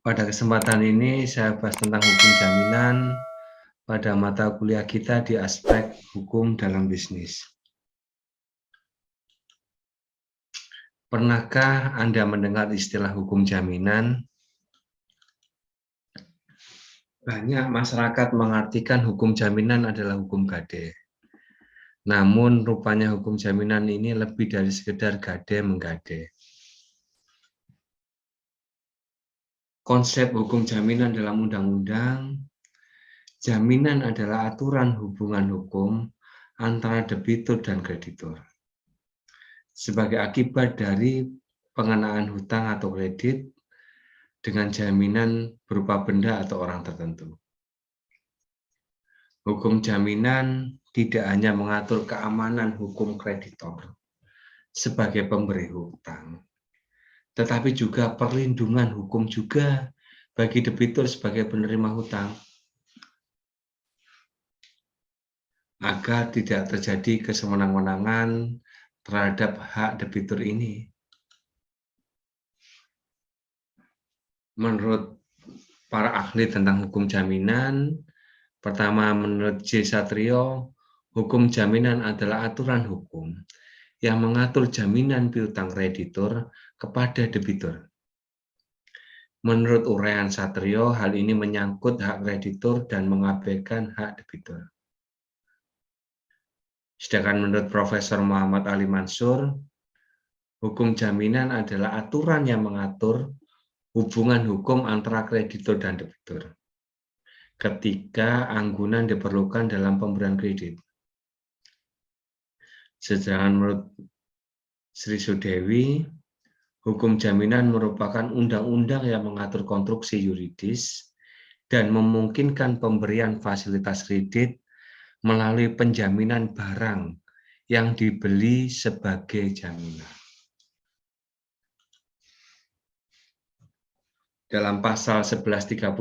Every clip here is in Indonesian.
Pada kesempatan ini saya bahas tentang hukum jaminan pada mata kuliah kita di aspek hukum dalam bisnis. Pernahkah Anda mendengar istilah hukum jaminan? Banyak masyarakat mengartikan hukum jaminan adalah hukum gade. Namun rupanya hukum jaminan ini lebih dari sekedar gade menggade. Konsep hukum jaminan dalam undang-undang, jaminan adalah aturan hubungan hukum antara debitur dan kreditur sebagai akibat dari pengenaan hutang atau kredit dengan jaminan berupa benda atau orang tertentu. Hukum jaminan tidak hanya mengatur keamanan hukum kreditor sebagai pemberi hutang, tetapi juga perlindungan hukum juga bagi debitur sebagai penerima hutang, agar tidak terjadi kesewenang-wenangan terhadap hak debitur ini. Menurut para ahli tentang hukum jaminan, pertama, menurut J. Satrio, hukum jaminan adalah aturan hukum yang mengatur jaminan piutang kreditur kepada debitur. Menurut uraian Satrio, hal ini menyangkut hak kreditur dan mengabaikan hak debitur. Sedangkan menurut Profesor Muhammad Ali Mansur, hukum jaminan adalah aturan yang mengatur hubungan hukum antara kreditur dan debitur ketika anggunan diperlukan dalam pemberian kredit. Sedangkan menurut Sri Sudewi, hukum jaminan merupakan undang-undang yang mengatur konstruksi yuridis dan memungkinkan pemberian fasilitas kredit melalui penjaminan barang yang dibeli sebagai jaminan. Dalam pasal 1131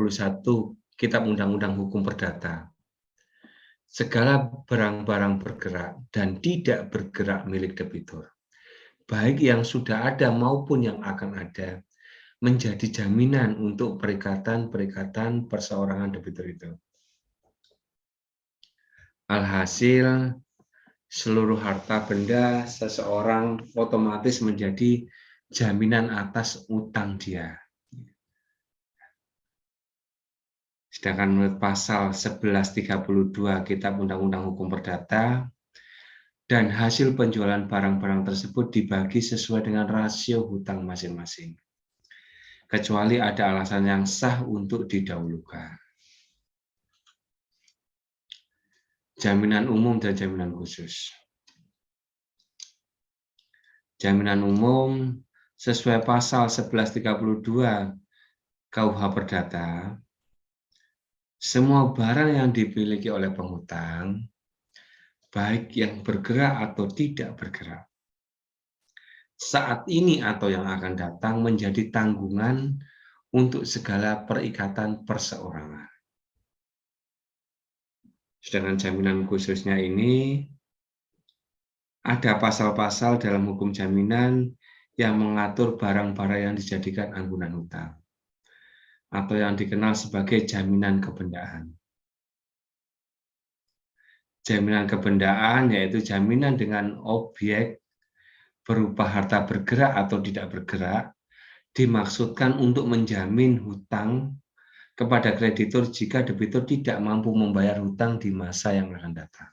Kitab Undang-Undang Hukum Perdata, segala barang-barang bergerak dan tidak bergerak milik debitur, baik yang sudah ada maupun yang akan ada, menjadi jaminan untuk perikatan-perikatan perseorangan debitur itu. Alhasil, seluruh harta benda seseorang otomatis menjadi jaminan atas utang dia. Sedangkan menurut pasal 1132 Kitab Undang-Undang Hukum Perdata, dan hasil penjualan barang-barang tersebut dibagi sesuai dengan rasio hutang masing-masing, kecuali ada alasan yang sah untuk didahulukan. Jaminan umum dan jaminan khusus. Jaminan umum sesuai pasal 1132 KUH Perdata, semua barang yang dimiliki oleh penghutang, baik yang bergerak atau tidak bergerak, saat ini atau yang akan datang menjadi tanggungan untuk segala perikatan perseorangan. Sedangkan jaminan khususnya ini, ada pasal-pasal dalam hukum jaminan yang mengatur barang-barang yang dijadikan anggunan hutang, atau yang dikenal sebagai jaminan kebendaan. Jaminan kebendaan yaitu jaminan dengan objek berupa harta bergerak atau tidak bergerak, dimaksudkan untuk menjamin hutang kepada kreditur jika debitur tidak mampu membayar hutang di masa yang akan datang.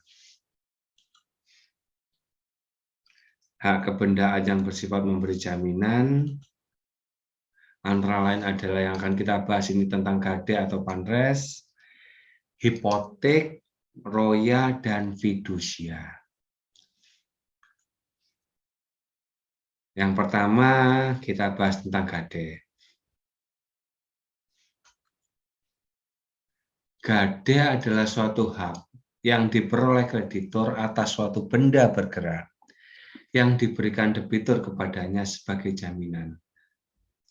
Hak kebendaan yang bersifat memberi jaminan antara lain adalah yang akan kita bahas ini tentang gade atau panres, hipotek, roya, dan fidusia. Yang pertama kita bahas tentang gade. Gade adalah suatu hak yang diperoleh kreditor atas suatu benda bergerak yang diberikan debitur kepadanya sebagai jaminan.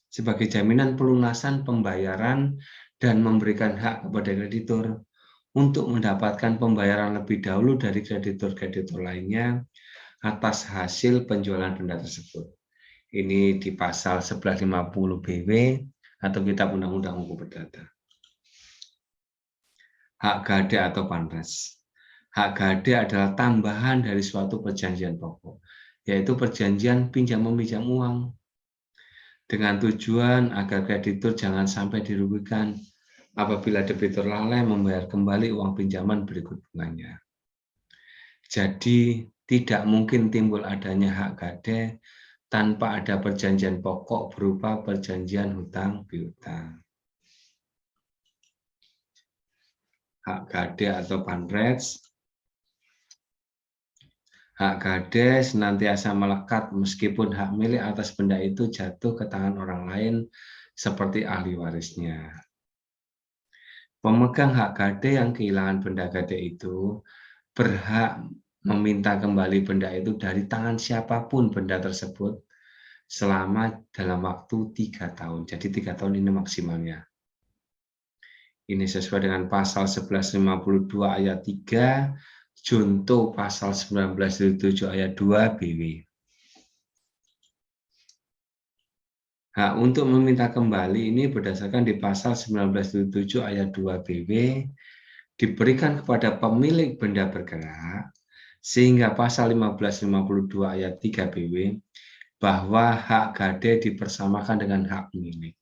Sebagai jaminan pelunasan pembayaran dan memberikan hak kepada kreditur untuk mendapatkan pembayaran lebih dahulu dari kreditur-kreditur lainnya atas hasil penjualan benda tersebut. Ini di pasal 1150 BW atau Kitab Undang-Undang Hukum Perdata. Hak gade atau panres. Hak gade adalah tambahan dari suatu perjanjian pokok, yaitu perjanjian pinjam-meminjam uang, dengan tujuan agar kreditur jangan sampai dirugikan apabila debitur lalai membayar kembali uang pinjaman berikut bunganya. Jadi, tidak mungkin timbul adanya hak gade tanpa ada perjanjian pokok berupa perjanjian hutang piutang. Hak gade atau panres. Hak gade senantiasa melekat meskipun hak milik atas benda itu jatuh ke tangan orang lain seperti ahli warisnya. Pemegang hak gade yang kehilangan benda gade itu berhak meminta kembali benda itu dari tangan siapapun benda tersebut selama dalam waktu 3 tahun. Jadi 3 tahun ini maksimalnya. Ini sesuai dengan pasal 1152 ayat 3, junto pasal 1977 ayat 2 BW. Hak untuk meminta kembali ini berdasarkan di pasal 1977 ayat 2 BW diberikan kepada pemilik benda bergerak, sehingga pasal 1552 ayat 3 BW bahwa hak gade dipersamakan dengan hak milik.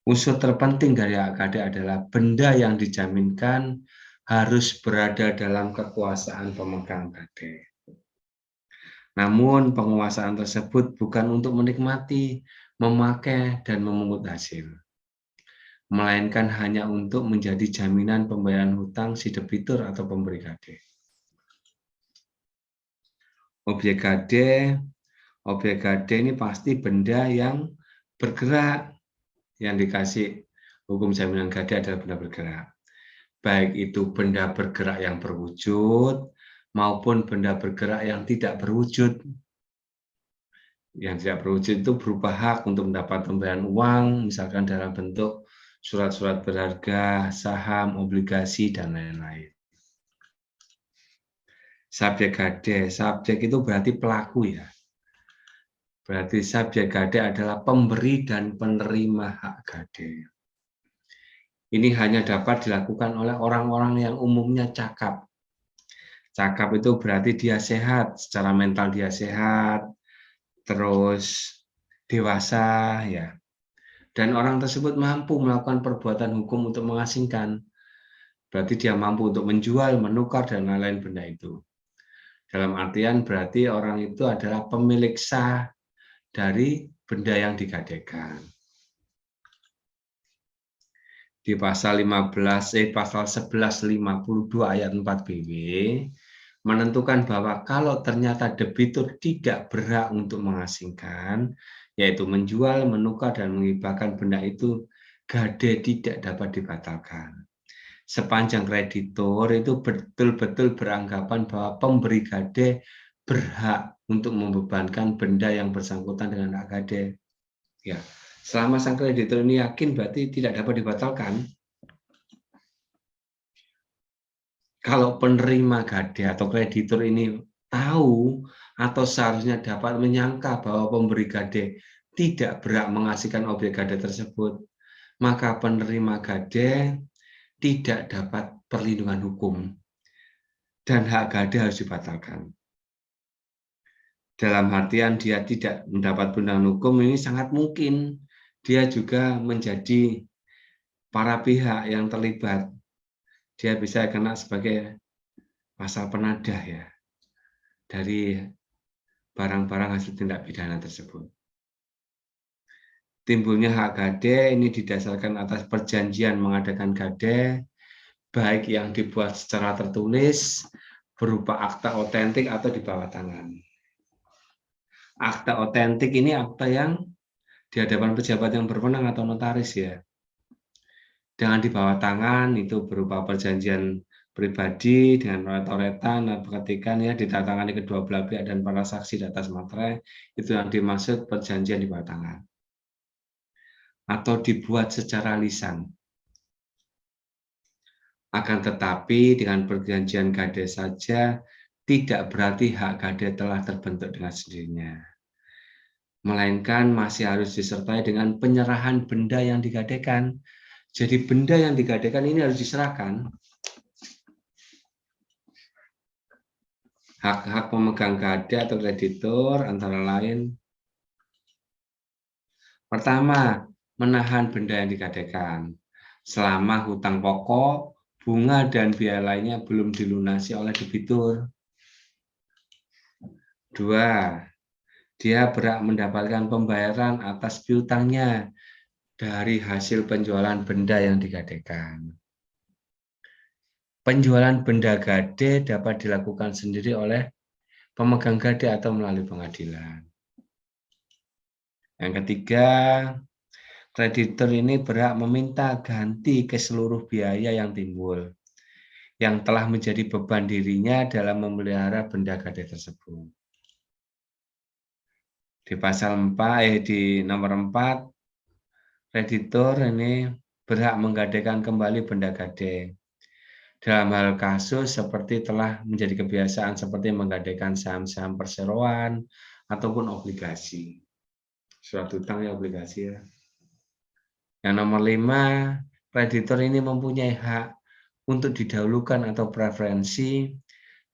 Unsur terpenting dari hak gade adalah benda yang dijaminkan harus berada dalam kekuasaan pemegang gade. Namun penguasaan tersebut bukan untuk menikmati, memakai, dan memungut hasil, melainkan hanya untuk menjadi jaminan pembayaran hutang si debitur atau pemberi gade. Objek gade ini pasti benda yang bergerak. Yang dikasih hukum jaminan gade adalah benda bergerak. Baik itu benda bergerak yang berwujud maupun benda bergerak yang tidak berwujud. Yang tidak berwujud itu berupa hak untuk mendapat pembayaran uang, misalkan dalam bentuk surat-surat berharga, saham, obligasi, dan lain-lain. Subjek gade, subjek itu berarti pelaku ya. Berarti subjek gade adalah pemberi dan penerima hak gade. Ini hanya dapat dilakukan oleh orang-orang yang umumnya cakap. Cakap itu berarti dia sehat, secara mental dia sehat, terus dewasa ya. Dan orang tersebut mampu melakukan perbuatan hukum untuk mengasingkan. Berarti dia mampu untuk menjual, menukar, dan lain-lain benda itu. Dalam artian berarti orang itu adalah pemilik sah dari benda yang digadekan. Di pasal 1152 ayat 4 BW menentukan bahwa kalau ternyata debitur tidak berhak untuk mengasingkan, yaitu menjual, menukar, dan menghibahkan benda itu, gade tidak dapat dibatalkan. Sepanjang kreditor itu betul-betul beranggapan bahwa pemberi gade berhak untuk membebankan benda yang bersangkutan dengan hak gade. Ya, selama sang kreditor ini yakin berarti tidak dapat dibatalkan. Kalau penerima gade atau kreditor ini tahu atau seharusnya dapat menyangka bahwa pemberi gade tidak berhak mengasihkan objek gade tersebut, maka penerima gade tidak dapat perlindungan hukum dan hak gade harus dibatalkan. Dalam artian dia tidak mendapat perlindungan hukum, ini sangat mungkin dia juga menjadi para pihak yang terlibat. Dia bisa kena sebagai pasal penadah ya dari barang-barang hasil tindak pidana tersebut. Timbulnya hak gade ini didasarkan atas perjanjian mengadakan gade, baik yang dibuat secara tertulis, berupa akta otentik atau di bawah tangan. Akta otentik ini akta yang di hadapan pejabat yang berwenang atau notaris ya. Dengan di bawah tangan itu berupa perjanjian pribadi dengan coretan atau ketikan ya ditandatangani kedua belah pihak dan para saksi di atas materai, itu yang dimaksud perjanjian di bawah tangan. Atau dibuat secara lisan. Akan tetapi dengan perjanjian gade saja tidak berarti hak gade telah terbentuk dengan sendirinya. melainkan masih harus disertai dengan penyerahan benda yang digadaikan. Jadi benda yang digadaikan ini harus diserahkan. Hak-hak pemegang gade atau kreditur antara lain, pertama, menahan benda yang digadaikan selama hutang pokok, bunga, dan biaya lainnya belum dilunasi oleh debitur. Dua, dia berhak mendapatkan pembayaran atas piutangnya dari hasil penjualan benda yang digadaikan. Penjualan benda gade dapat dilakukan sendiri oleh pemegang gade atau melalui pengadilan. Yang ketiga, kreditur ini berhak meminta ganti ke seluruh biaya yang timbul, yang telah menjadi beban dirinya dalam memelihara benda gade tersebut. Di pasal 4, di nomor 4, kreditur ini berhak menggadaikan kembali benda gade. Dalam hal kasus seperti telah menjadi kebiasaan seperti menggadaikan saham-saham perseroan ataupun obligasi. Surat hutang ya obligasi ya. Yang nomor 5, kreditur ini mempunyai hak untuk didahulukan atau preferensi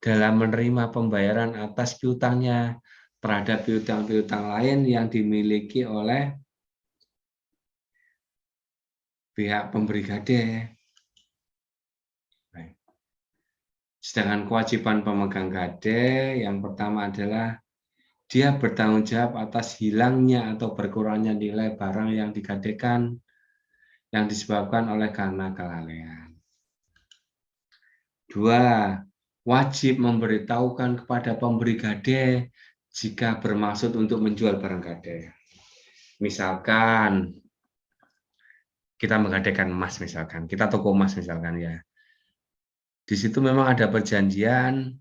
dalam menerima pembayaran atas piutangnya terhadap piutang-piutang lain yang dimiliki oleh pihak pemberi gade. Sedangkan kewajiban pemegang gade yang pertama adalah dia bertanggung jawab atas hilangnya atau berkurangnya nilai barang yang digadaikan yang disebabkan oleh karena kelalaian. 2. Wajib memberitahukan kepada pemberi gade jika bermaksud untuk menjual barang gade. Misalkan kita menggadaikan emas, misalkan kita toko emas misalkan ya. Di situ memang ada perjanjian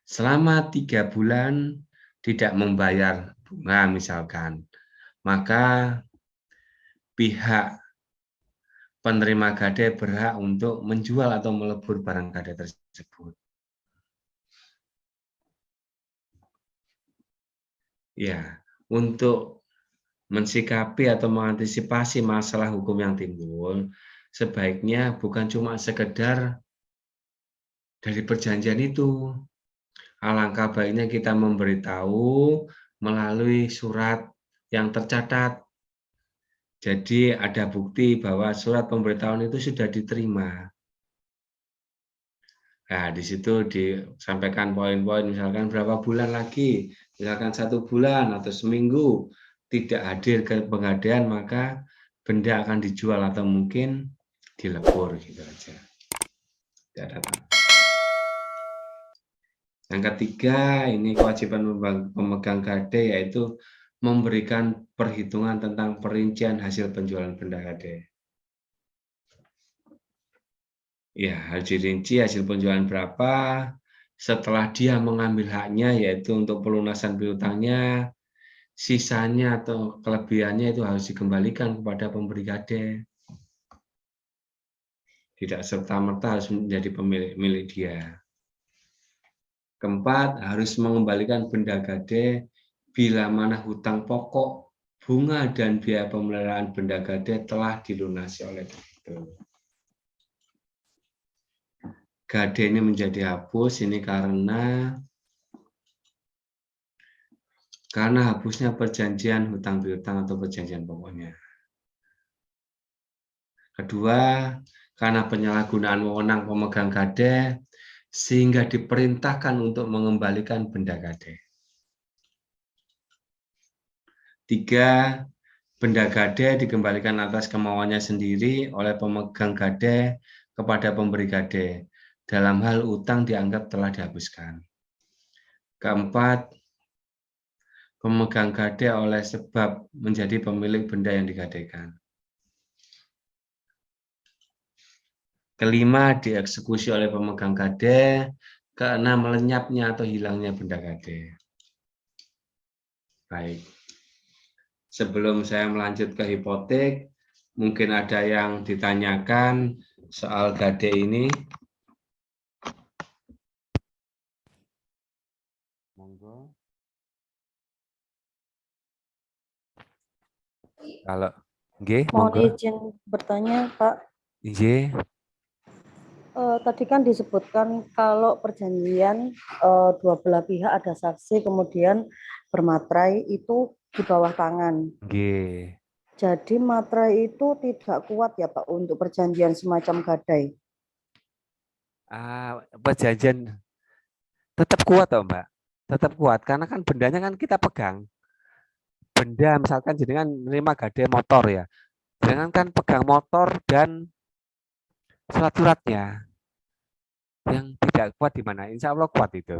selama 3 bulan tidak membayar bunga misalkan, maka pihak penerima gade berhak untuk menjual atau melebur barang gade tersebut. Ya, untuk mensikapi atau mengantisipasi masalah hukum yang timbul, sebaiknya bukan cuma sekedar dari perjanjian itu. Alangkah baiknya kita memberitahu melalui surat yang tercatat. Jadi ada bukti bahwa surat pemberitahuan itu sudah diterima. Nah, di situ disampaikan poin-poin, misalkan berapa bulan lagi, misalkan 1 bulan atau seminggu tidak hadir ke penggadaian, maka benda akan dijual atau mungkin dilebur gitu aja. Yang ketiga, ini kewajiban pemegang gade yaitu memberikan perhitungan tentang perincian hasil penjualan benda gade. Ya, harus dirinci hasil penjualan berapa, setelah dia mengambil haknya yaitu untuk pelunasan piutangnya, sisanya atau kelebihannya itu harus dikembalikan kepada pemberi gade. Tidak serta-merta harus menjadi milik dia. Keempat, harus mengembalikan benda gade bila mana hutang pokok, bunga, dan biaya pemeliharaan benda gade telah dilunasi oleh debitur. Gade ini menjadi hapus ini karena hapusnya perjanjian hutang piutang atau perjanjian pokoknya. Kedua, karena penyalahgunaan wewenang pemegang gade sehingga diperintahkan untuk mengembalikan benda gade. 3. Benda gade dikembalikan atas kemauannya sendiri oleh pemegang gade kepada pemberi gade dalam hal utang dianggap telah dihapuskan. Keempat, pemegang gade oleh sebab menjadi pemilik benda yang digadaikan. Kelima, dieksekusi oleh pemegang gade. Keenam, lenyapnya atau hilangnya benda gade. Baik. Sebelum saya melanjut ke hipotek, mungkin ada yang ditanyakan soal gade ini. Monggo. Kalau nggih, Mohon monggo. izin bertanya, Pak. Nggih. Tadi kan disebutkan kalau perjanjian dua belah pihak ada saksi kemudian bermaterai itu di bawah tangan. Nggih. Jadi materai itu tidak kuat ya Pak untuk perjanjian semacam gadai. Perjanjian tetap kuat toh, Mbak. Tetap kuat karena kan bendanya kan kita pegang. Benda misalkan jenengan menerima gadai motor ya. Jenengan kan pegang motor dan surat-suratnya. Yang tidak kuat di mana? Insya Allah kuat itu.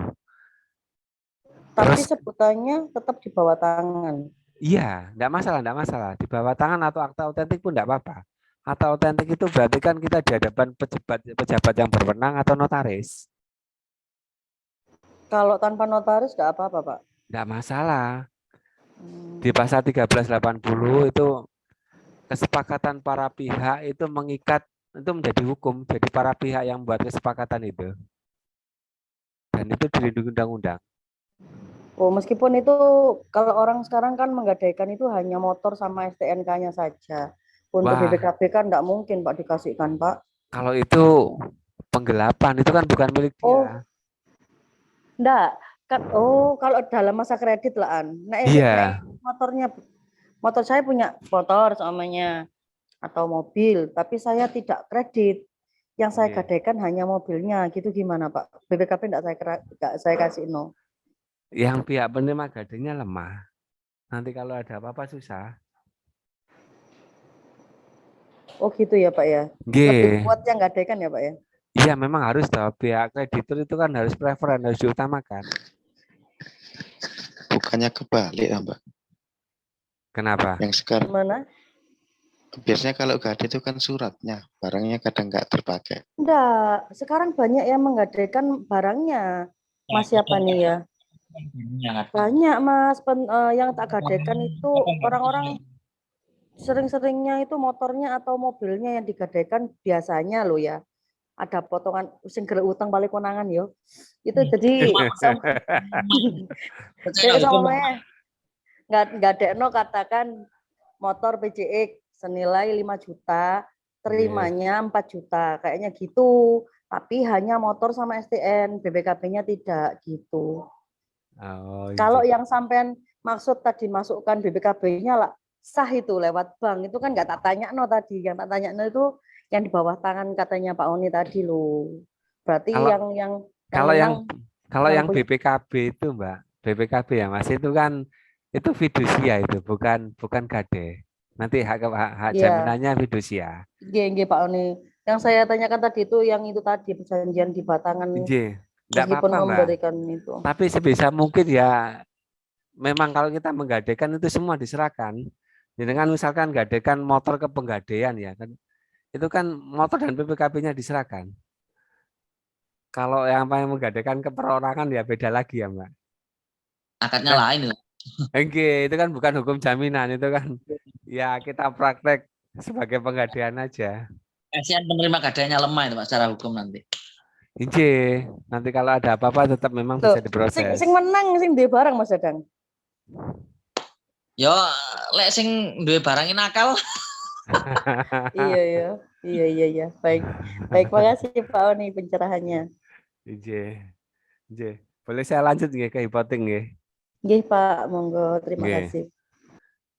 Tapi Terus sebutannya tetap di bawah tangan. iya, enggak masalah, enggak masalah. Di bawah tangan atau akta otentik pun enggak apa-apa. Akta otentik itu berarti kan kita di hadapan pejabat yang berwenang atau notaris. Kalau tanpa notaris tidak apa-apa Pak. Enggak masalah. Hmm. Di pasal 1380 itu kesepakatan para pihak itu mengikat, itu menjadi hukum. Jadi para pihak yang buat kesepakatan itu. Dan itu dilindungi undang-undang. Oh, meskipun itu kalau orang sekarang kan menggadaikan itu hanya motor sama STNK-nya saja. Untuk Wah, BPKB kan tidak mungkin Pak dikasihkan Pak. kalau itu penggelapan, itu kan bukan milik Oh, dia. enggak. Oh, kalau dalam masa kredit lah an. Nek Iya, motor saya punya motor semuanya atau mobil, tapi saya tidak kredit. Yang saya iya. gadaikan hanya mobilnya, gitu gimana Pak? BPKB enggak saya kasih no. Yang pihak penerima gadainya lemah. Nanti kalau ada apa-apa susah. Oh gitu ya Pak ya. Lebih G. kuat yang gadaikan ya Pak ya. Iya memang harus tahu pihak kreditur itu kan harus preferen, harus diutamakan. Bukannya kebalik ya Mbak. Kenapa? Yang sekarang Gimana? biasanya kalau gade itu kan suratnya, barangnya kadang nggak terpakai. Enggak, sekarang banyak yang menggadaikan barangnya. Mas siapa nih ya? Banyak Mas, yang tak gadaikan itu orang-orang sering-seringnya itu motornya atau mobilnya yang digadaikan biasanya loh ya. Ada potongan sing gerek utang balik konangan yo. Itu jadi jadi sama nggak dekno katakan motor PCX senilai 5 juta, Nggih. terimanya 4 juta, kayaknya gitu. Tapi hanya motor sama STN, BPKB-nya tidak gitu. Oh, Kalau iya. yang sampean maksud tadi masukkan BPKB-nya lah sah itu lewat bank itu kan nggak tak tanya no tadi, yang tak tanya no itu yang di bawah tangan katanya Pak Oni tadi loh. Berarti Kalau yang kalau yang menang kalau yang yang punya. BPKB itu, Mbak, BPKB ya, Mas, itu kan itu fidusia itu, bukan gade. Nanti hak Iya, jaminannya fidusia. nggih Pak Oni. Yang saya tanyakan tadi itu yang itu tadi perjanjian di batangan Nggih, enggak meskipun apa-apa, Mbak. memberikan itu. Tapi sebisa mungkin ya memang kalau kita menggadekan itu semua diserahkan. Dengan misalkan gadekan motor ke penggadean ya kan, itu kan motor dan PPKB-nya diserahkan. Kalau yang menggadekan ke perorangan ya beda lagi ya Mbak. Akadnya Eh, lain itu. itu kan bukan hukum jaminan, itu kan ya kita praktek sebagai penggadean aja. Kasihan penerima gadainya lemah itu Pak secara hukum nanti. Nanti kalau ada apa-apa tetap memang Loh, bisa diproses. sing menang sing duwe barang Mas Dadang. Yo lek sing duwe barang ini nakal. Iya ya. Iya. Baik. Baik, makasih Pak Oni pencerahannya. Boleh saya lanjut nggih ke hipotek nggih? Nggih Pak, monggo terima Nggih. kasih.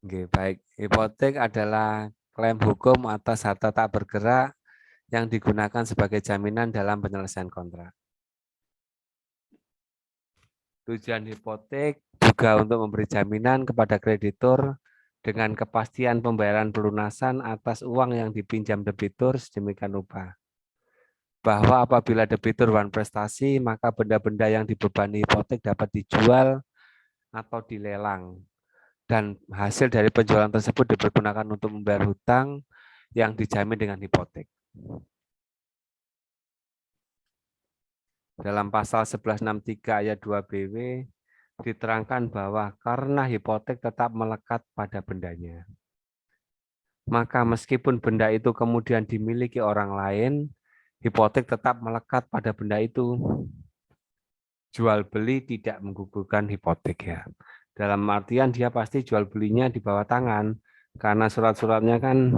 Nggih, baik. Hipotek adalah klaim hukum atas harta tak bergerak yang digunakan sebagai jaminan dalam penyelesaian kontrak. Tujuan hipotek juga untuk memberi jaminan kepada kreditur dengan kepastian pembayaran pelunasan atas uang yang dipinjam debitur sedemikian rupa. Bahwa apabila debitur wan prestasi, maka benda-benda yang dibebani hipotek dapat dijual atau dilelang. Dan hasil dari penjualan tersebut dipergunakan untuk membayar hutang yang dijamin dengan hipotek. Dalam pasal 1163 ayat 2 BW diterangkan bahwa karena hipotek tetap melekat pada bendanya, maka meskipun benda itu kemudian dimiliki orang lain, hipotek tetap melekat pada benda itu. Jual beli tidak menggugurkan hipotek ya. Dalam artian dia pasti jual belinya di bawah tangan, Karena surat-suratnya kan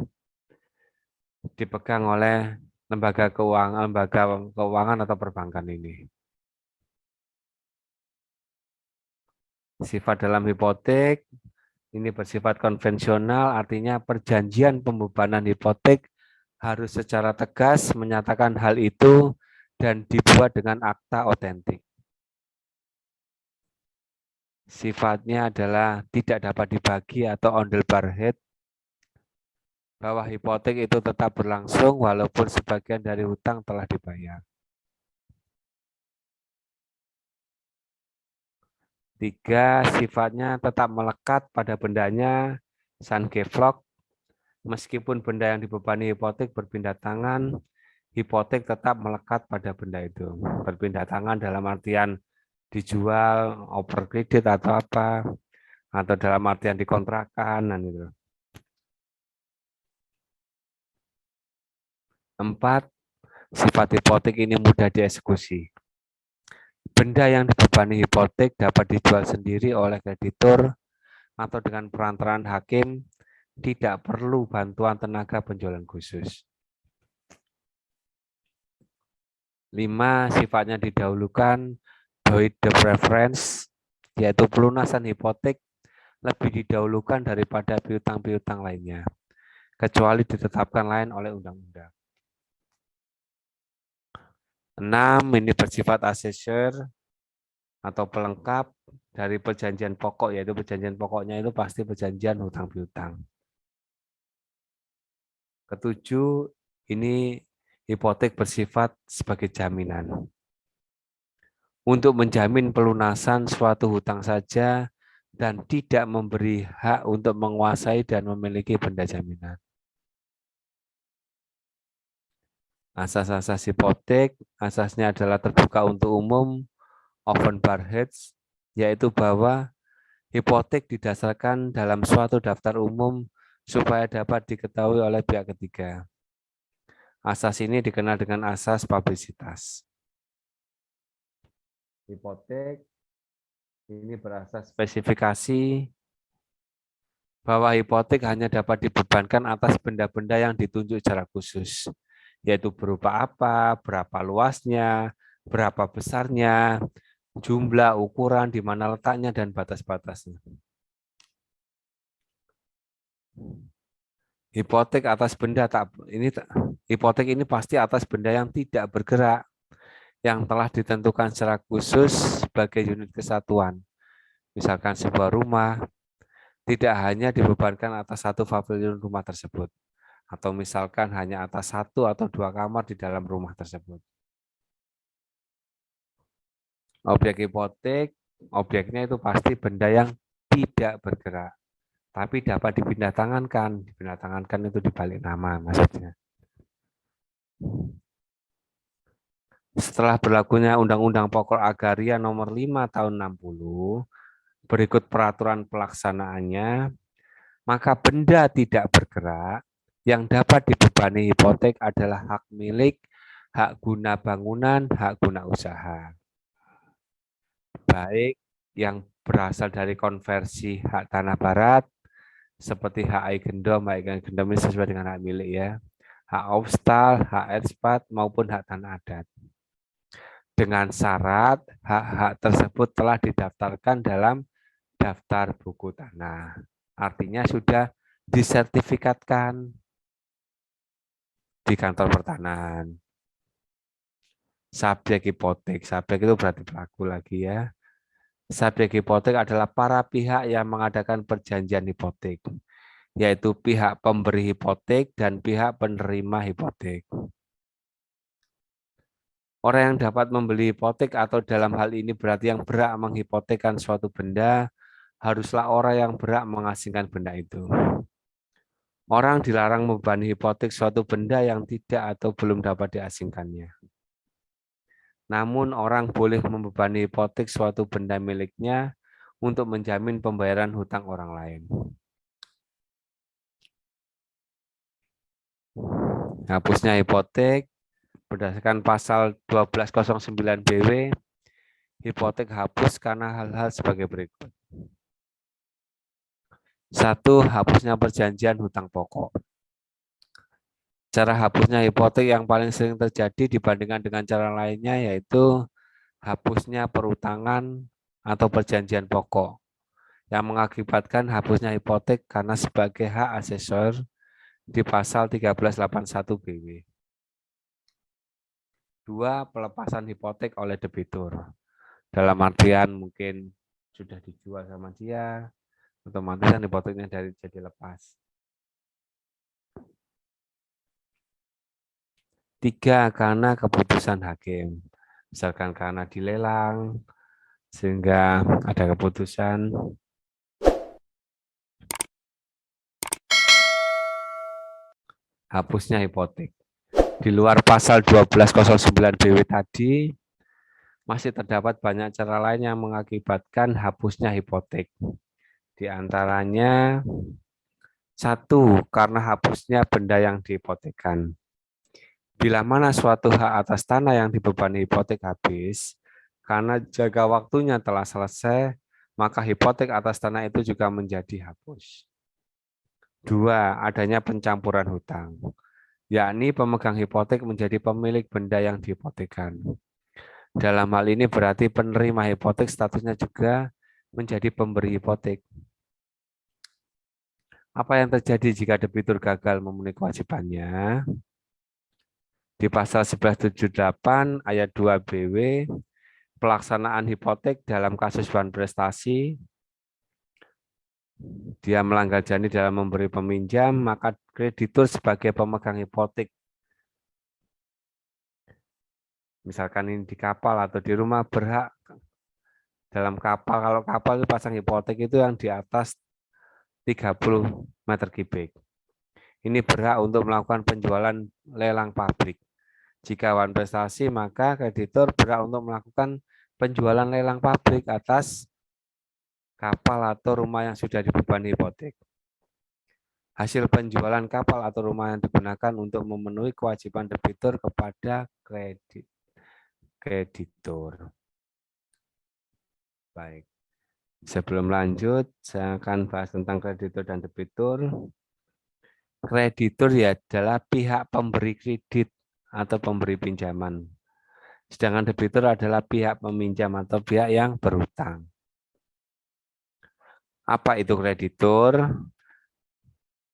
dipegang oleh lembaga keuangan atau perbankan ini. Sifat dalam hipotek ini bersifat konvensional, artinya perjanjian pembebanan hipotek harus secara tegas menyatakan hal itu dan dibuat dengan akta otentik. Sifatnya adalah tidak dapat dibagi atau ondel barhead, bahwa hipotek itu tetap berlangsung walaupun sebagian dari hutang telah dibayar. 3, sifatnya tetap melekat pada bendanya, Sanggevolk. Meskipun benda yang dibebani hipotek berpindah tangan, hipotek tetap melekat pada benda itu. Berpindah tangan dalam artian dijual, oper kredit atau apa, atau dalam artian dikontrakkan. Gitu. 4, sifat hipotek ini mudah dieksekusi. Benda yang dibebani hipotek dapat dijual sendiri oleh kreditur atau dengan perantaraan hakim, tidak perlu bantuan tenaga penjualan khusus. 5, sifatnya didahulukan, Doid de preference, yaitu pelunasan hipotek lebih didahulukan daripada piutang-piutang lainnya, kecuali ditetapkan lain oleh undang-undang. 6, ini bersifat asesor atau pelengkap dari perjanjian pokok, yaitu perjanjian pokoknya itu pasti perjanjian hutang piutang. 7, ini hipotek bersifat sebagai jaminan. Untuk menjamin pelunasan suatu hutang saja dan tidak memberi hak untuk menguasai dan memiliki benda jaminan. Asas-asas hipotek, asasnya adalah terbuka untuk umum, open barheads, yaitu bahwa hipotek didasarkan dalam suatu daftar umum supaya dapat diketahui oleh pihak ketiga. Asas ini dikenal dengan asas publisitas. Hipotek ini berasas spesifikasi bahwa hipotek hanya dapat dibebankan atas benda-benda yang ditunjuk secara khusus, yaitu berupa apa, berapa luasnya, berapa besarnya, jumlah, ukuran, di mana letaknya, dan batas-batasnya. Hipotek atas benda hipotek ini pasti atas benda yang tidak bergerak, yang telah ditentukan secara khusus sebagai unit kesatuan. Misalkan sebuah rumah tidak hanya dibebankan atas satu pavilion rumah tersebut, atau misalkan hanya atas 1 atau 2 kamar di dalam rumah tersebut. Objek hipotek, objeknya itu pasti benda yang tidak bergerak, tapi dapat dipindah tangankan. Dipindah tangankan itu dibalik nama maksudnya. Setelah berlakunya Undang-Undang Pokok Agraria Nomor 5 Tahun 60, berikut peraturan pelaksanaannya, maka benda tidak bergerak yang dapat dibebani hipotek adalah hak milik, hak guna bangunan, hak guna usaha. Baik yang berasal dari konversi hak tanah barat, seperti hak Eigendom ini sesuai dengan hak milik ya, hak Aufstal, hak Erspat, maupun hak tanah adat. Dengan syarat hak-hak tersebut telah didaftarkan dalam daftar buku tanah. Artinya sudah disertifikatkan di kantor pertanahan. Subjek hipotek, subjek itu berarti pelaku lagi ya. Subjek hipotek adalah para pihak yang mengadakan perjanjian hipotek, yaitu pihak pemberi hipotek dan pihak penerima hipotek. Orang yang dapat membeli hipotek atau dalam hal ini berarti yang berhak menghipotekkan suatu benda, haruslah orang yang berhak mengasingkan benda itu. Orang dilarang membebani hipotek suatu benda yang tidak atau belum dapat diasingkannya. Namun orang boleh membebani hipotek suatu benda miliknya untuk menjamin pembayaran hutang orang lain. Hapusnya hipotek berdasarkan pasal 1209 BW, hipotek hapus karena hal-hal sebagai berikut. Satu, hapusnya perjanjian hutang pokok. Cara hapusnya hipotek yang paling sering terjadi dibandingkan dengan cara lainnya yaitu hapusnya perutangan atau perjanjian pokok yang mengakibatkan hapusnya hipotek karena sebagai hak asesor di pasal 1381 BW. Dua, pelepasan hipotek oleh debitur. Dalam artian mungkin sudah dijual sama dia, otomatis kan hipoteknya jadi lepas. Tiga, karena keputusan hakim. Misalkan karena dilelang, sehingga ada keputusan. Hapusnya hipotek. Di luar pasal 1209 BW tadi, masih terdapat banyak cara lain yang mengakibatkan hapusnya hipotek. Di antaranya, satu, karena hapusnya benda yang dihipotekkan. Bila mana suatu hak atas tanah yang dibebani hipotek habis, karena jangka waktunya telah selesai, maka hipotek atas tanah itu juga menjadi hapus. Dua, adanya pencampuran hutang, yakni pemegang hipotek menjadi pemilik benda yang dihipotekkan. Dalam hal ini berarti penerima hipotek statusnya juga menjadi pemberi hipotek. Apa yang terjadi jika debitur gagal memenuhi kewajibannya? Di pasal 1178 ayat 2 BW, pelaksanaan hipotek dalam kasus bahan prestasi, dia melanggar janji dalam memberi peminjam, maka kreditur sebagai pemegang hipotek, misalkan ini di kapal atau di rumah, berhak dalam kapal, kalau kapal itu pasang hipotek itu yang di atas 30 meter kubik. Ini berhak untuk melakukan penjualan lelang pabrik. Jika wan prestasi, maka kreditur berhak untuk melakukan penjualan lelang pabrik atas kapal atau rumah yang sudah dibebani hipotek. Hasil penjualan kapal atau rumah yang digunakan untuk memenuhi kewajiban debitur kepada kreditur. Baik. Sebelum lanjut, saya akan bahas tentang kreditur dan debitur. Kreditur ya adalah pihak pemberi kredit atau pemberi pinjaman. Sedangkan debitur adalah pihak peminjam atau pihak yang berhutang. Apa itu kreditur?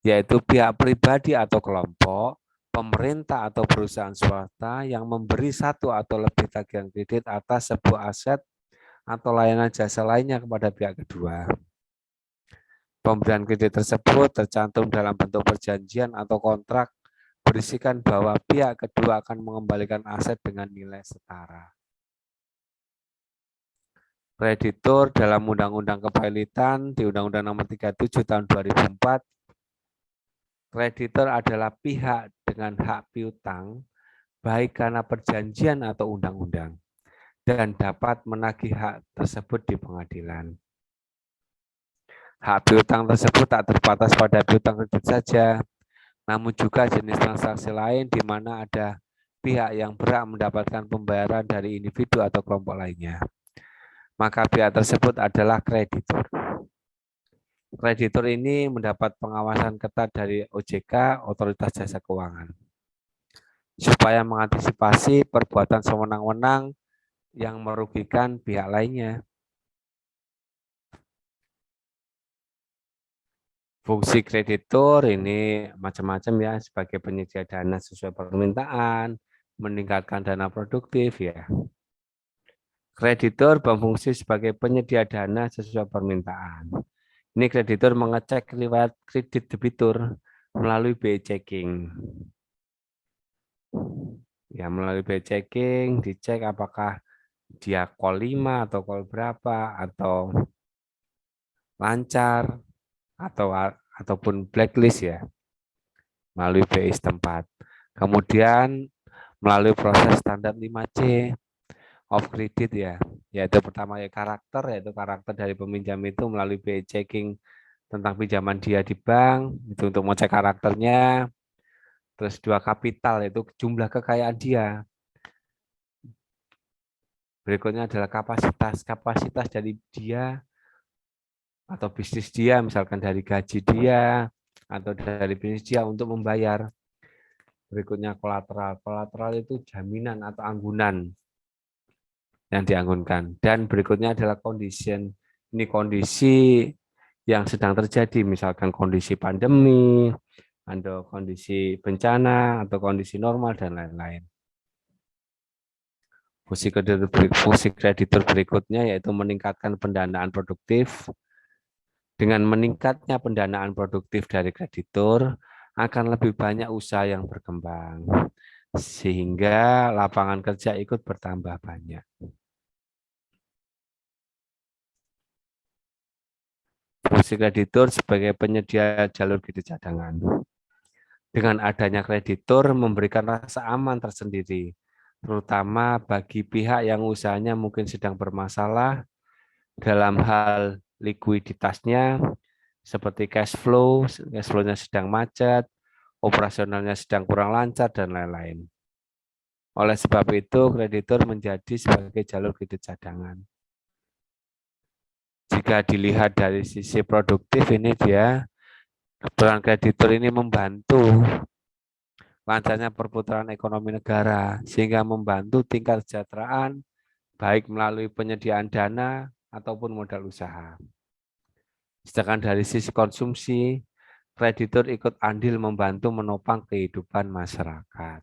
Yaitu pihak pribadi atau kelompok, pemerintah atau perusahaan swasta yang memberi satu atau lebih tagihan kredit atas sebuah aset atau layanan jasa lainnya kepada pihak kedua. Pemberian kredit tersebut tercantum dalam bentuk perjanjian atau kontrak berisikan bahwa pihak kedua akan mengembalikan aset dengan nilai setara. Kreditur dalam Undang-Undang Kepahilitan di Undang-Undang Nomor 37 Tahun 2004, kreditur adalah pihak dengan hak piutang baik karena perjanjian atau undang-undang dan dapat menagih hak tersebut di pengadilan. Hak piutang tersebut tak terbatas pada piutang kredit saja, namun juga jenis transaksi lain di mana ada pihak yang berhak mendapatkan pembayaran dari individu atau kelompok lainnya. Maka pihak tersebut adalah kreditur. Kreditur ini mendapat pengawasan ketat dari OJK, Otoritas Jasa Keuangan, supaya mengantisipasi perbuatan sewenang-wenang yang merugikan pihak lainnya. Fungsi kreditur ini macam-macam ya, sebagai penyedia dana sesuai permintaan, meningkatkan dana produktif ya. Kreditur berfungsi sebagai penyedia dana sesuai permintaan. Ini kreditur mengecek riwayat kredit debitur melalui BI checking. Ya, melalui BI checking dicek apakah dia call 5 atau call berapa atau lancar ataupun blacklist ya, melalui BI setempat. Kemudian melalui proses standar 5C of credit ya, yaitu pertama ya karakter, yaitu karakter dari peminjam itu melalui BI checking tentang pinjaman dia di bank, itu untuk mengecek karakternya. Terus dua, kapital, yaitu jumlah kekayaan dia. Berikutnya adalah kapasitas dari dia atau bisnis dia, misalkan dari gaji dia atau dari bisnis dia untuk membayar. Berikutnya kolateral. Kolateral itu jaminan atau anggunan yang dianggunkan. Dan berikutnya adalah condition. Ini kondisi yang sedang terjadi, misalkan kondisi pandemi, atau kondisi bencana, atau kondisi normal, dan lain-lain. Fungsi kreditur berikutnya yaitu meningkatkan pendanaan produktif. Dengan meningkatnya pendanaan produktif dari kreditur, akan lebih banyak usaha yang berkembang, sehingga lapangan kerja ikut bertambah banyak. Fungsi kreditur sebagai penyedia jalur kredit cadangan. Dengan adanya kreditur memberikan rasa aman tersendiri, terutama bagi pihak yang usahanya mungkin sedang bermasalah dalam hal likuiditasnya, seperti cash flow-nya sedang macet, operasionalnya sedang kurang lancar, dan lain-lain. Oleh sebab itu, kreditur menjadi sebagai jalur kredit cadangan. Jika dilihat dari sisi produktif, ini dia peran kreditur ini membantu lancarnya perputaran ekonomi negara, sehingga membantu tingkat kesejahteraan, baik melalui penyediaan dana ataupun modal usaha. Sedangkan dari sisi konsumsi, kreditur ikut andil membantu menopang kehidupan masyarakat.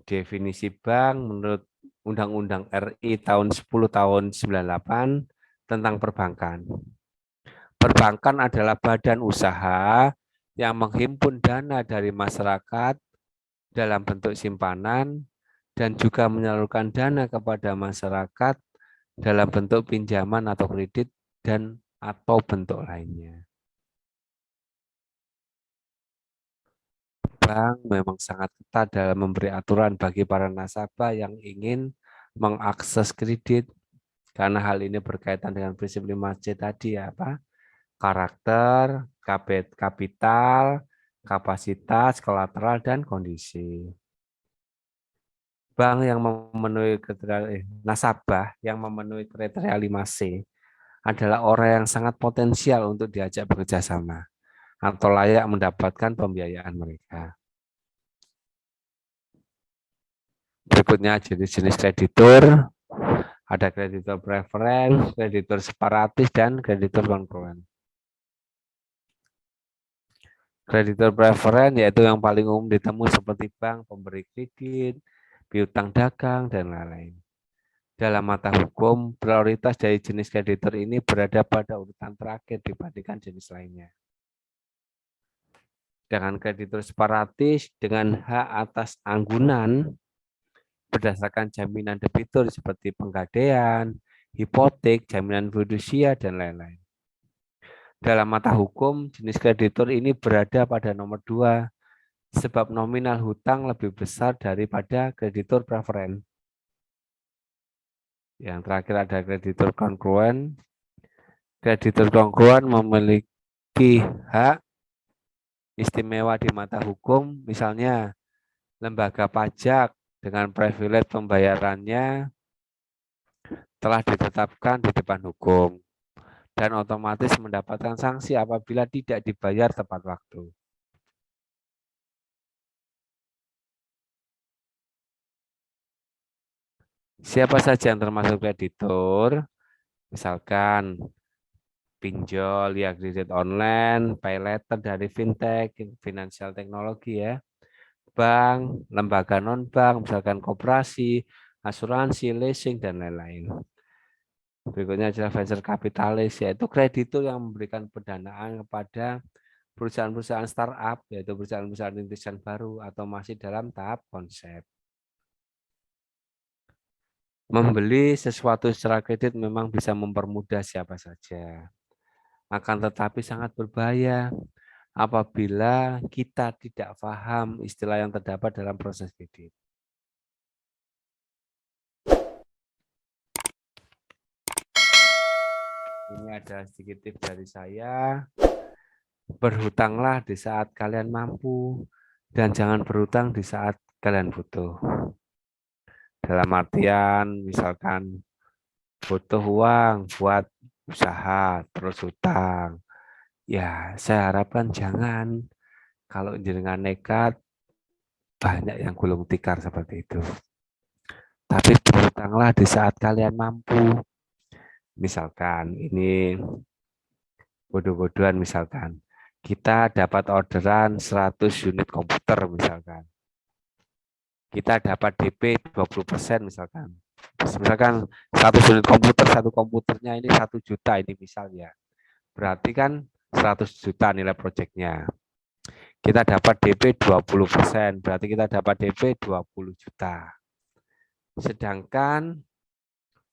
Definisi bank menurut Undang-Undang RI tahun 10 tahun 98 tentang perbankan. Perbankan adalah badan usaha yang menghimpun dana dari masyarakat dalam bentuk simpanan dan juga menyalurkan dana kepada masyarakat dalam bentuk pinjaman atau kredit dan atau bentuk lainnya. Bank memang sangat ketat dalam memberi aturan bagi para nasabah yang ingin mengakses kredit, karena hal ini berkaitan dengan prinsip 5C tadi, apa? Karakter, kapital, kapasitas, kolateral, dan kondisi. Bank yang memenuhi kriteria nasabah yang memenuhi kriteria 5C adalah orang yang sangat potensial untuk diajak bekerja sama atau layak mendapatkan pembiayaan mereka. Berikutnya jenis-jenis kreditur. Ada kreditur preferen, kreditur separatis, dan kreditur kongruen. Kreditur preferen yaitu yang paling umum ditemui seperti bank, pemberi kredit, piutang dagang, dan lain-lain. Dalam mata hukum, prioritas dari jenis kreditur ini berada pada urutan terakhir dibandingkan jenis lainnya. Dengan kreditur separatis, dengan hak atas anggunan, berdasarkan jaminan debitur seperti penggadaian, hipotek, jaminan fidusia, dan lain-lain. Dalam mata hukum, jenis kreditur ini berada pada nomor 2, sebab nominal hutang lebih besar daripada kreditur preferen. Yang terakhir ada kreditur kongruen. Kreditur kongruen memiliki hak istimewa di mata hukum, misalnya lembaga pajak dengan privilege pembayarannya telah ditetapkan di depan hukum dan otomatis mendapatkan sanksi apabila tidak dibayar tepat waktu. Siapa saja yang termasuk kreditur? Misalkan pinjol, ya kredit online, pay letter dari fintech, financial teknologi ya, bank, lembaga non-bank, misalkan koperasi, asuransi, leasing, dan lain-lain. Berikutnya adalah venture capitalis, yaitu kreditur yang memberikan pendanaan kepada perusahaan-perusahaan startup, yaitu perusahaan-perusahaan rintisan baru atau masih dalam tahap konsep. Membeli sesuatu secara kredit memang bisa mempermudah siapa saja. Akan tetapi sangat berbahaya apabila kita tidak paham istilah yang terdapat dalam proses kredit. Ini ada sedikit tips dari saya. Berhutanglah di saat kalian mampu dan jangan berhutang di saat kalian butuh. Dalam artian misalkan butuh uang buat usaha, terus hutang. Ya, saya harapkan jangan. Kalau jenengan nekat, banyak yang gulung tikar seperti itu. Tapi berhutanglah di saat kalian mampu. Misalkan ini bodoh-bodohan misalkan. Kita dapat orderan 100 unit komputer misalkan. Kita dapat DP 20% misalkan. Misalkan 100 unit komputer, satu komputernya ini 1 juta ini misalnya. Berarti kan 100 juta nilai proyeknya. Kita dapat DP 20%, berarti kita dapat DP 20 juta. Sedangkan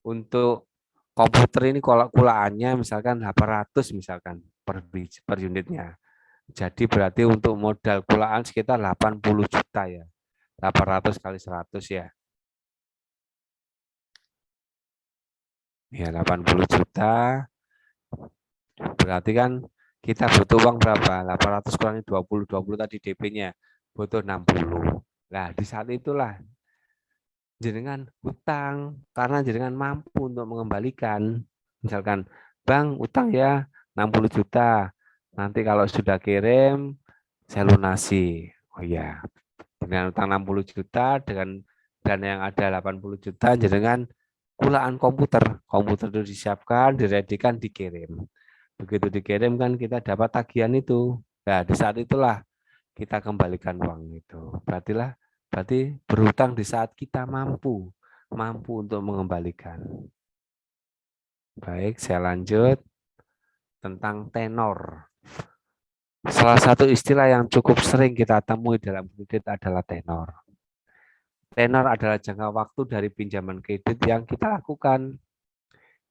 untuk komputer ini kulaannya misalkan 800 misalkan per unitnya. Jadi berarti untuk modal kulaan sekitar 80 juta ya. 800 kali 100 ya. Ya 80 juta. Berarti kan kita butuh uang berapa? 800 kurangi 20, 20 tadi DP-nya. Butuh 60. Nah, di saat itulah jenengan hutang karena jenengan mampu untuk mengembalikan. Misalkan, Bang, utang ya 60 juta. Nanti kalau sudah kirim, saya lunasi. Oh iya, dengan utang 60 juta, dengan dana yang ada 80 juta, jenengan kulaan komputer. Komputer itu disiapkan, diredikan, dikirim. Begitu dikirim kan kita dapat tagihan itu. Nah, di saat itulah kita kembalikan uang itu. Berarti berhutang di saat kita mampu untuk mengembalikan. Baik, saya lanjut tentang tenor. Salah satu istilah yang cukup sering kita temui dalam kredit adalah tenor. Tenor adalah jangka waktu dari pinjaman kredit yang kita lakukan,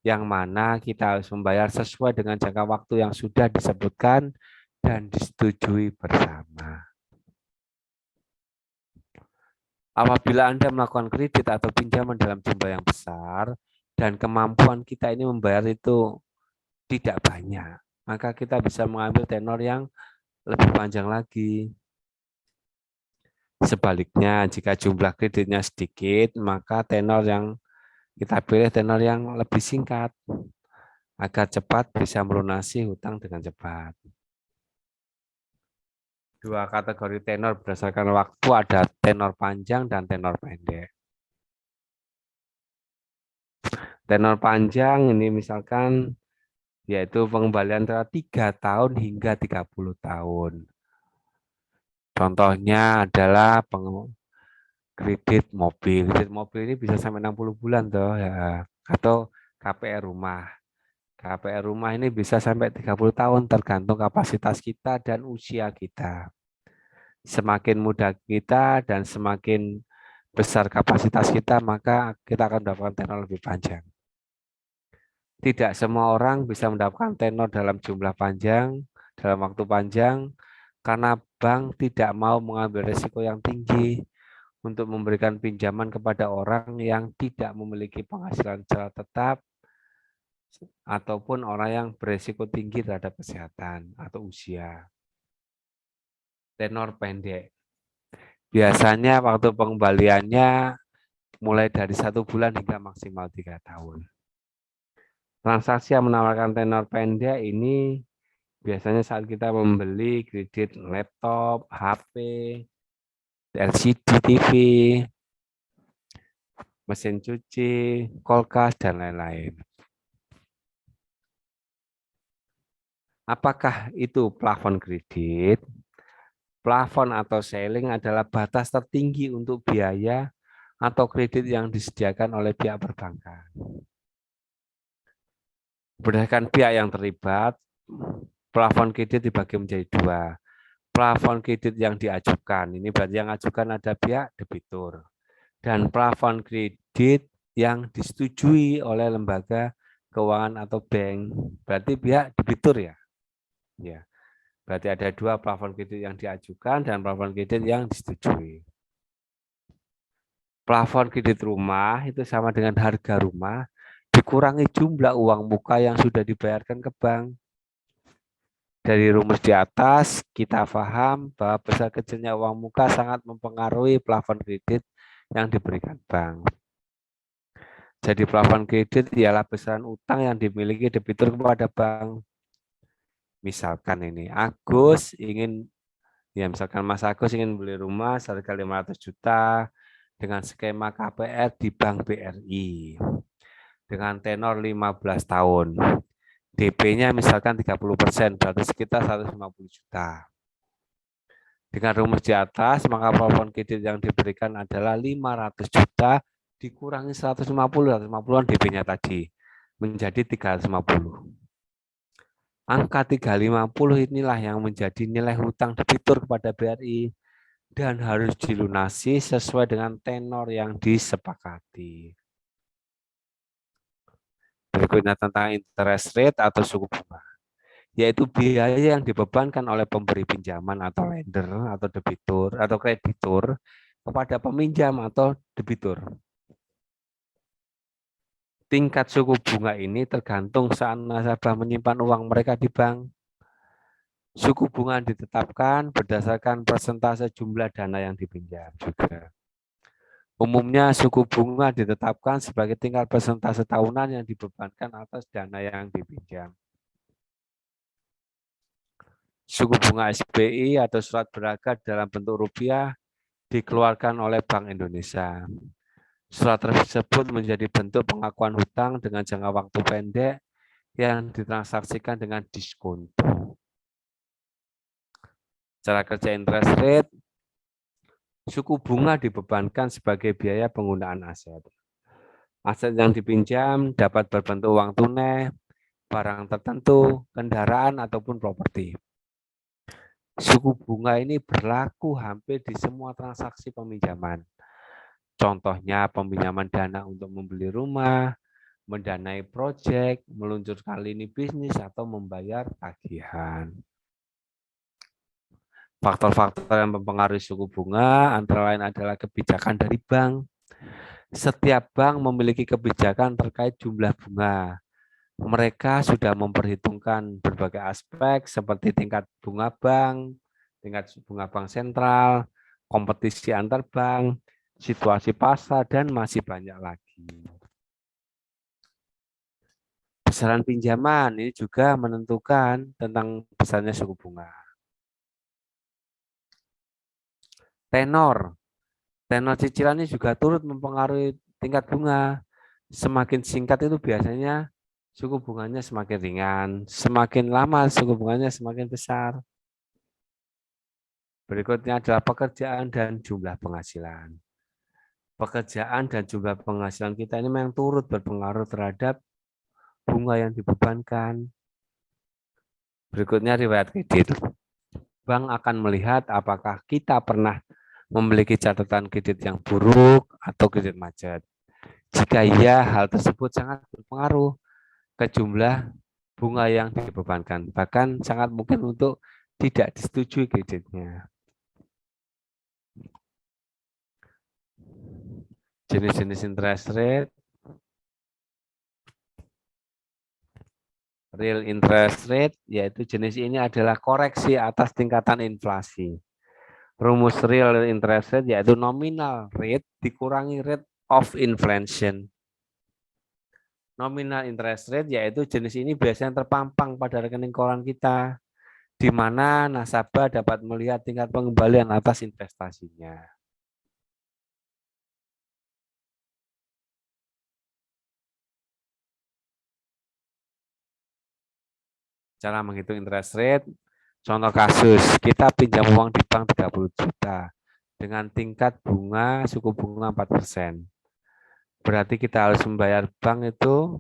yang mana kita harus membayar sesuai dengan jangka waktu yang sudah disebutkan dan disetujui bersama. Apabila Anda melakukan kredit atau pinjaman dalam jumlah yang besar dan kemampuan kita ini membayar itu tidak banyak, maka kita bisa mengambil tenor yang lebih panjang lagi. Sebaliknya, jika jumlah kreditnya sedikit, maka tenor yang kita pilih tenor yang lebih singkat agar cepat bisa melunasi hutang dengan cepat. Dua kategori tenor berdasarkan waktu ada tenor panjang dan tenor pendek. Tenor panjang ini misalkan yaitu pengembalian antara 3 tahun hingga 30 tahun. Contohnya adalah kredit mobil. Kredit mobil ini bisa sampai 60 bulan toh ya. Atau KPR rumah. KPR rumah ini bisa sampai 30 tahun tergantung kapasitas kita dan usia kita. Semakin muda kita dan semakin besar kapasitas kita, maka kita akan mendapatkan tenor lebih panjang. Tidak semua orang bisa mendapatkan tenor dalam jumlah panjang, dalam waktu panjang, karena bank tidak mau mengambil risiko yang tinggi untuk memberikan pinjaman kepada orang yang tidak memiliki penghasilan secara tetap, ataupun orang yang berisiko tinggi terhadap kesehatan atau usia. Tenor pendek. Biasanya waktu pengembaliannya mulai dari 1 bulan hingga maksimal 3 tahun. Transaksi yang menawarkan tenor pendek ini biasanya saat kita membeli kredit laptop, HP, LCD TV, mesin cuci, kulkas, dan lain-lain. Apakah itu plafon kredit? Plafon atau ceiling adalah batas tertinggi untuk biaya atau kredit yang disediakan oleh pihak perbankan. Berdasarkan pihak yang terlibat, plafon kredit dibagi menjadi 2. Plafon kredit yang diajukan, ini berarti yang ajukan ada pihak debitur. Dan plafon kredit yang disetujui oleh lembaga keuangan atau bank, berarti pihak debitur ya. Ya. Berarti ada 2 plafon kredit yang diajukan dan plafon kredit yang disetujui. Plafon kredit rumah itu sama dengan harga rumah dikurangi jumlah uang muka yang sudah dibayarkan ke bank. Dari rumus di atas, kita paham bahwa besar kecilnya uang muka sangat mempengaruhi plafon kredit yang diberikan bank. Jadi plafon kredit ialah besaran utang yang dimiliki debitur kepada bank. Misalkan ini Agus ingin, ya misalkan Mas Agus ingin beli rumah seharga 500 juta dengan skema KPR di Bank BRI dengan tenor 15 tahun. DP-nya misalkan 30%, berarti sekitar 150 juta. Dengan rumus di atas, maka plafon kredit yang diberikan adalah 500 juta dikurangi 150-an DP-nya tadi, menjadi 350. Angka 350 inilah yang menjadi nilai hutang debitur kepada BRI dan harus dilunasi sesuai dengan tenor yang disepakati. Berikutnya tentang interest rate atau suku bunga, yaitu biaya yang dibebankan oleh pemberi pinjaman atau lender atau debitur atau kreditur kepada peminjam atau debitur. Tingkat suku bunga ini tergantung saat nasabah menyimpan uang mereka di bank. Suku bunga ditetapkan berdasarkan persentase jumlah dana yang dipinjam juga. Umumnya suku bunga ditetapkan sebagai tingkat persentase tahunan yang dibebankan atas dana yang dipinjam. Suku bunga SBI atau surat berharga dalam bentuk rupiah dikeluarkan oleh Bank Indonesia. Surat tersebut menjadi bentuk pengakuan hutang dengan jangka waktu pendek yang ditransaksikan dengan diskonto. Cara kerja interest rate, suku bunga dibebankan sebagai biaya penggunaan aset. Aset yang dipinjam dapat berbentuk uang tunai, barang tertentu, kendaraan, ataupun properti. Suku bunga ini berlaku hampir di semua transaksi peminjaman. Contohnya peminjaman dana untuk membeli rumah, mendanai proyek, meluncurkan lini bisnis, atau membayar tagihan. Faktor-faktor yang mempengaruhi suku bunga antara lain adalah kebijakan dari bank. Setiap bank memiliki kebijakan terkait jumlah bunga. Mereka sudah memperhitungkan berbagai aspek seperti tingkat bunga bank, tingkat bunga bank sentral, kompetisi antar bank, situasi pasar, dan masih banyak lagi. Besaran pinjaman ini juga menentukan tentang besarnya suku bunga. Tenor cicilan ini juga turut mempengaruhi tingkat bunga. Semakin singkat itu biasanya suku bunganya semakin ringan, semakin lama suku bunganya semakin besar. Berikutnya adalah pekerjaan dan jumlah penghasilan. Pekerjaan dan jumlah penghasilan kita ini memang turut berpengaruh terhadap bunga yang dibebankan. Berikutnya riwayat kredit. Bank akan melihat apakah kita pernah memiliki catatan kredit yang buruk atau kredit macet. Jika iya, hal tersebut sangat berpengaruh ke jumlah bunga yang dibebankan. Bahkan sangat mungkin untuk tidak disetujui kreditnya. Jenis-jenis interest rate. Real interest rate, yaitu jenis ini adalah koreksi atas tingkatan inflasi. Rumus real interest rate yaitu nominal rate dikurangi rate of inflation. Nominal interest rate yaitu jenis ini biasanya terpampang pada rekening koran kita, di mana nasabah dapat melihat tingkat pengembalian atas investasinya. Cara menghitung interest rate, contoh kasus, kita pinjam uang di bank 30 juta dengan tingkat bunga suku bunga 4%. Berarti kita harus membayar bank itu,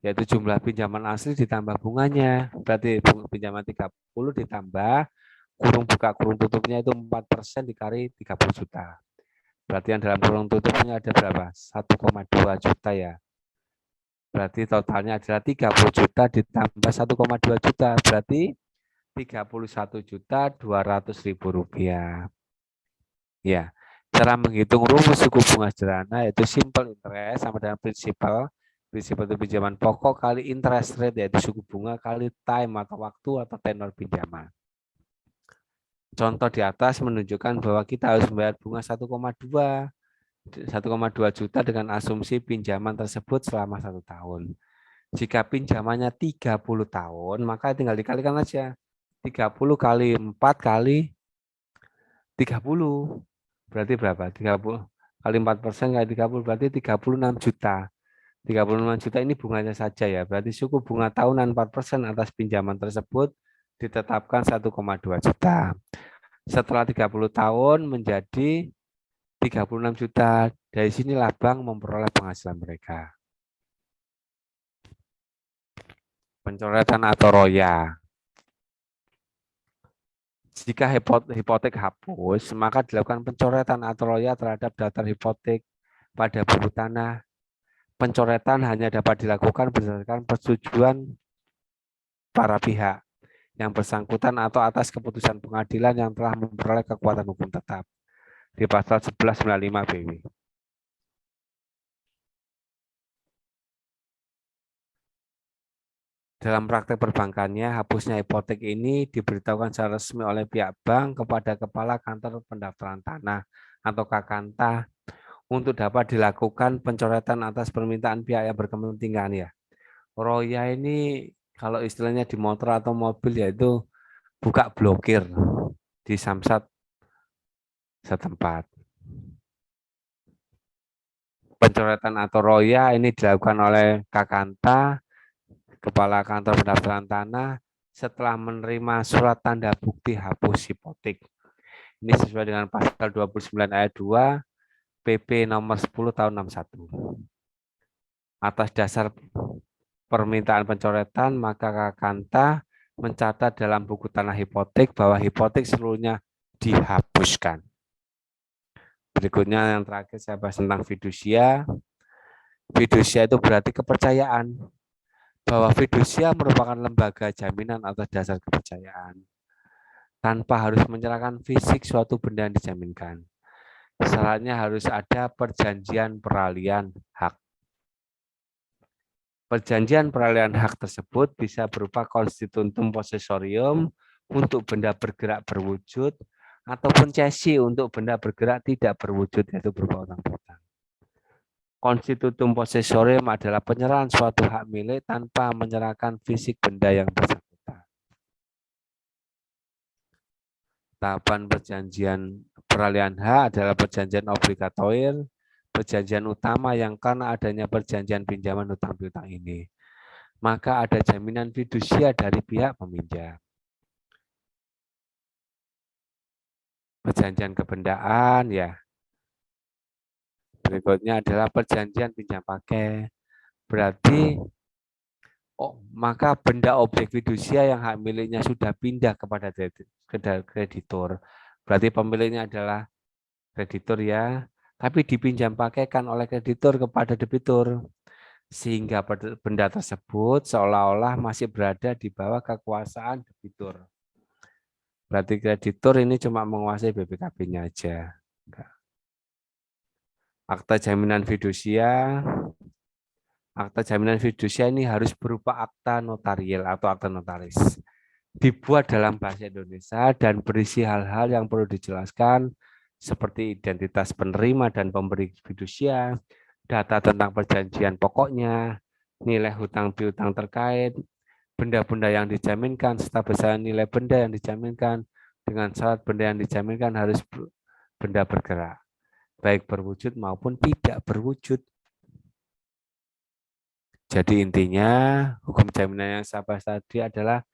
yaitu jumlah pinjaman asli ditambah bunganya. Berarti pinjaman 30 ditambah, kurung buka kurung tutupnya itu 4% dikali 30 juta. Berarti yang dalam kurung tutupnya ada berapa? 1,2 juta ya. Berarti totalnya adalah 30 juta ditambah 1,2 juta. Berarti 31.200.000 rupiah. Ya, cara menghitung rumus suku bunga sederhana yaitu simple interest sama dengan prinsipal. Prinsipal itu pinjaman pokok kali interest rate yaitu suku bunga kali time atau waktu atau tenor pinjaman. Contoh di atas menunjukkan bahwa kita harus membayar bunga 1,2 1,2 juta dengan asumsi pinjaman tersebut selama 1 tahun. Jika pinjamannya 30 tahun, maka tinggal dikalikan aja. 30 kali 4 kali 30. Berarti berapa? 30 kali 4% kali 30 berarti 36 juta. 36 juta ini bunganya saja ya. Berarti suku bunga tahunan 4% atas pinjaman tersebut ditetapkan 1,2 juta. Setelah 30 tahun menjadi 36 juta. Dari sinilah bank memperoleh penghasilan mereka. Pencoretan atau roya. Jika hipotek hapus, maka dilakukan pencoretan atau roya terhadap daftar hipotek pada buku tanah. Pencoretan hanya dapat dilakukan berdasarkan persetujuan para pihak yang bersangkutan atau atas keputusan pengadilan yang telah memperoleh kekuatan hukum tetap di pasal 1195 BW. Dalam praktek perbankannya, hapusnya hipotek ini diberitahukan secara resmi oleh pihak bank kepada Kepala Kantor Pendaftaran Tanah atau Kakanta untuk dapat dilakukan pencoretan atas permintaan pihak yang berkepentingan ya. Roya ini kalau istilahnya di motor atau mobil yaitu buka blokir di samsat setempat. Pencoretan atau roya ini dilakukan oleh Kakanta, Kepala Kantor Pendaftaran Tanah, setelah menerima surat tanda bukti hapus hipotek. Ini sesuai dengan pasal 29 ayat 2 PP nomor 10 tahun 61. Atas dasar permintaan pencoretan, maka Kakanta mencatat dalam buku tanah hipotek bahwa hipotek seluruhnya dihapuskan. Berikutnya yang terakhir saya bahas tentang fidusia. Fidusia itu berarti kepercayaan. Bahwa fidusia merupakan lembaga jaminan atas dasar kepercayaan. Tanpa harus menyerahkan fisik suatu benda yang dijaminkan. Syaratnya harus ada perjanjian peralihan hak. Perjanjian peralihan hak tersebut bisa berupa constitutum possessorium untuk benda bergerak berwujud, ataupun cesi untuk benda bergerak tidak berwujud, yaitu berupa utang piutang. Constitutum possessorium adalah penyerahan suatu hak milik tanpa menyerahkan fisik benda yang bersangkutan. Tahapan perjanjian peralihan hak adalah perjanjian obligatoir, perjanjian utama yang karena adanya perjanjian pinjaman utang piutang ini, maka ada jaminan fidusia dari pihak peminjam. Perjanjian kebendaan ya. Berikutnya adalah perjanjian pinjam pakai. Berarti maka benda objek fidusia yang hak miliknya sudah pindah kepada kreditur. Berarti pemiliknya adalah kreditur ya, tapi dipinjam pakaikan oleh kreditur kepada debitur. Sehingga benda tersebut seolah-olah masih berada di bawah kekuasaan debitur. Berarti kreditur ini cuma menguasai BPKB-nya aja. Akta jaminan fidusia. Akta jaminan fidusia ini harus berupa akta notarial atau akta notaris. Dibuat dalam bahasa Indonesia dan berisi hal-hal yang perlu dijelaskan seperti identitas penerima dan pemberi fidusia, data tentang perjanjian pokoknya, nilai hutang piutang terkait, benda-benda yang dijaminkan, serta besaran nilai benda yang dijaminkan, dengan syarat benda yang dijaminkan harus benda bergerak, baik berwujud maupun tidak berwujud. Jadi intinya hukum jaminan yang saya bahas tadi adalah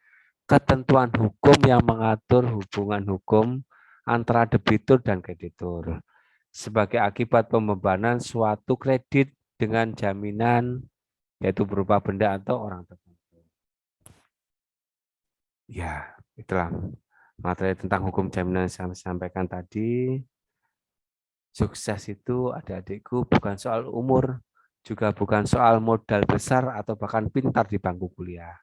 ketentuan hukum yang mengatur hubungan hukum antara debitur dan kreditur sebagai akibat pembebanan suatu kredit dengan jaminan yaitu berupa benda atau orang tertentu. Ya, itulah materi tentang hukum jaminan yang saya sampaikan tadi. Sukses itu adik-adikku bukan soal umur, juga bukan soal modal besar atau bahkan pintar di bangku kuliah.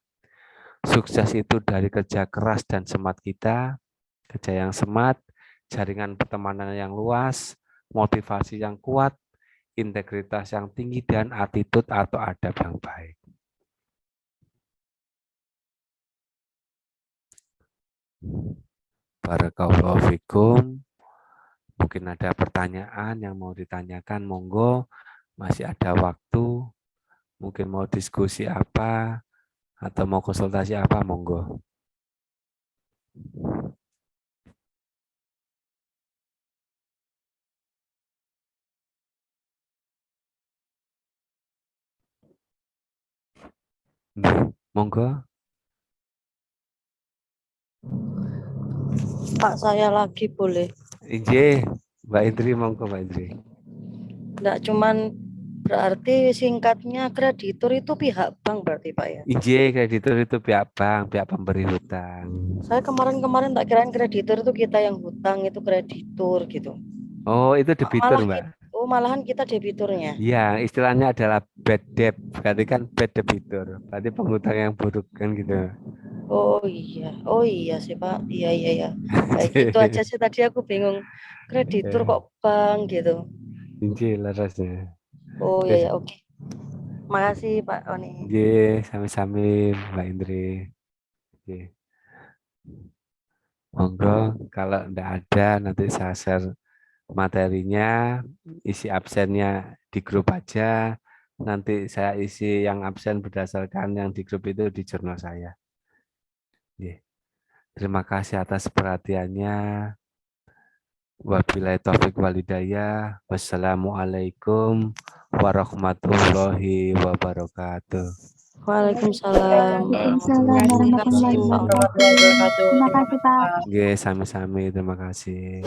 Sukses itu dari kerja keras dan semat kita, kerja yang semat, jaringan pertemanan yang luas, motivasi yang kuat, integritas yang tinggi, dan attitude atau adab yang baik. Barakallahu fikum. Mungkin ada pertanyaan yang mau ditanyakan, monggo. Masih ada waktu. Mungkin mau diskusi apa atau mau konsultasi apa, monggo. Monggo. Pak, saya lagi boleh. Inje, Mbak Indri, monggo Mbak Indri. Enggak cuman berarti singkatnya kreditur itu pihak bank berarti Pak ya? Inje, kreditur itu pihak bank, pihak pemberi hutang. Saya kemarin tak kirain kreditur itu kita yang hutang itu kreditur gitu. Oh, itu debitur, Mbak. Malahan kita debiturnya. Iya, istilahnya adalah bad debt. Berarti kan bad debitur. Berarti penghutang yang buruk kan gitu. Oh iya sih Pak. Iya. Kayak gitu aja sih tadi aku bingung. Kreditur kok bank gitu. Inje larasnya. Oh iya, oke. Makasih Pak Oni. Inje, sami-sami Mbak Indri. Oke. Monggo, kalau enggak ada nanti saya share materinya, isi absennya di grup aja. Nanti saya isi yang absen berdasarkan yang di grup itu di jurnal saya. Terima kasih atas perhatiannya. Wabillahi taufik walhidayah. Wassalamualaikum warahmatullahi wabarakatuh. Waalaikumsalam. Waalaikumsalam warahmatullahi wabarakatuh. Terima kasih Pak. Oke, sami-sami. Terima kasih.